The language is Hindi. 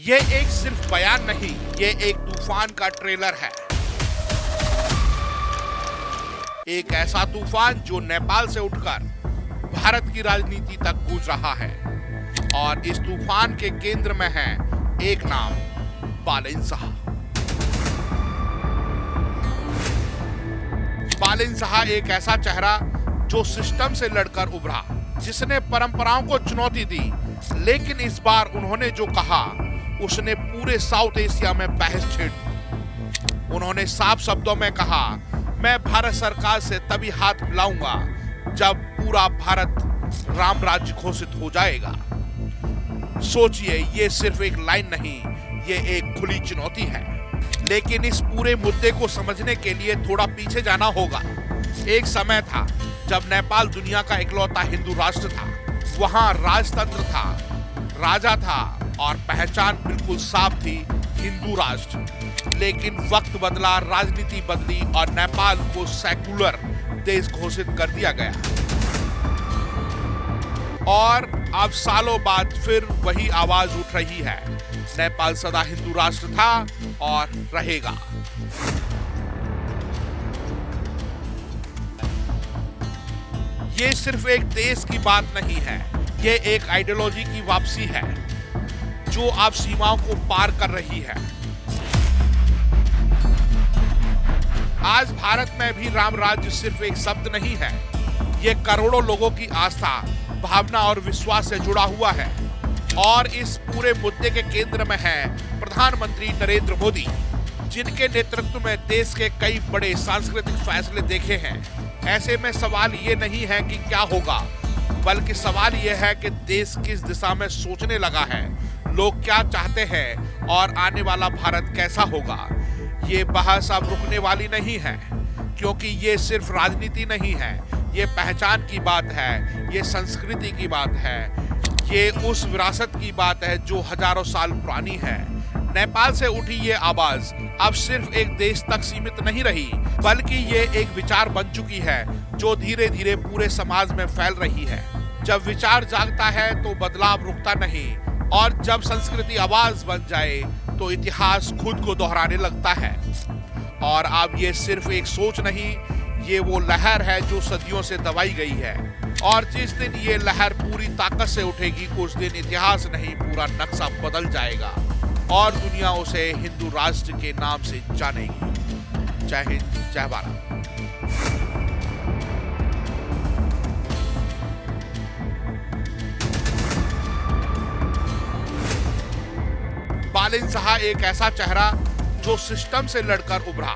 ये एक सिर्फ बयान नहीं, ये एक तूफान का ट्रेलर है। एक ऐसा तूफान जो नेपाल से उठकर भारत की राजनीति तक गूंज रहा है और इस तूफान के केंद्र में है एक नाम, बालेन शाह। बालेन शाह एक ऐसा चेहरा जो सिस्टम से लड़कर उभरा, जिसने परंपराओं को चुनौती दी, लेकिन इस बार उन्होंने जो कहा उसने पूरे साउथ एशिया में बहस छेड़ दी। उन्होंने साफ शब्दों में कहा, मैं भारत सरकार से तभी हाथ मिलाऊंगा जब पूरा भारत राम राज्य घोषित हो जाएगा। सोचिए, ये सिर्फ एक लाइन नहीं, ये एक खुली चुनौती है। लेकिन इस पूरे मुद्दे को समझने के लिए थोड़ा पीछे जाना होगा। एक समय था जब नेपाल दुनिया का इकलौता हिंदू राष्ट्र था। वहां राजतंत्र था, राजा था और पहचान बिल्कुल साफ थी, हिंदू राष्ट्र। लेकिन वक्त बदला, राजनीति बदली और नेपाल को सेकुलर देश घोषित कर दिया गया। और अब सालों बाद फिर वही आवाज उठ रही है। नेपाल सदा हिंदू राष्ट्र था और रहेगा। ये सिर्फ एक देश की बात नहीं है, ये एक आइडियोलॉजी की वापसी है जो अब सीमाओं को पार कर रही है। आज भारत में भी राम राज्य सिर्फ एक शब्द नहीं है, ये करोड़ों लोगों की आस्था, भावना और विश्वास से जुड़ा हुआ है। और इस पूरे मुद्दे के केंद्र में है प्रधानमंत्री नरेंद्र मोदी, जिनके नेतृत्व में देश के कई बड़े सांस्कृतिक फैसले देखे हैं। ऐसे में सवाल ये नहीं है कि क्या होगा, बल्कि सवाल यह है कि देश किस दिशा में सोचने लगा है, लोग क्या चाहते हैं और आने वाला भारत कैसा होगा। ये बहस अब रुकने वाली नहीं है, क्योंकि ये सिर्फ राजनीति नहीं है, ये पहचान की बात है, ये संस्कृति की बात है, ये उस विरासत की बात है जो हजारों साल पुरानी है। नेपाल से उठी ये आवाज अब सिर्फ एक देश तक सीमित नहीं रही, बल्कि ये एक विचार बन चुकी है जो धीरे धीरे पूरे समाज में फैल रही है। जब विचार जागता है तो बदलाव रुकता नहीं, और जब संस्कृति आवाज बन जाए तो इतिहास खुद को दोहराने लगता है। और अब ये सिर्फ एक सोच नहीं, ये वो लहर है जो सदियों से दबाई गई है। और जिस दिन ये लहर पूरी ताकत से उठेगी, उस दिन इतिहास नहीं, पूरा नक्शा बदल जाएगा और दुनिया उसे हिंदू राष्ट्र के नाम से जानेगी। जय हिंद, जय भारत। बालेन शाह एक ऐसा चेहरा जो सिस्टम से लड़कर उभरा,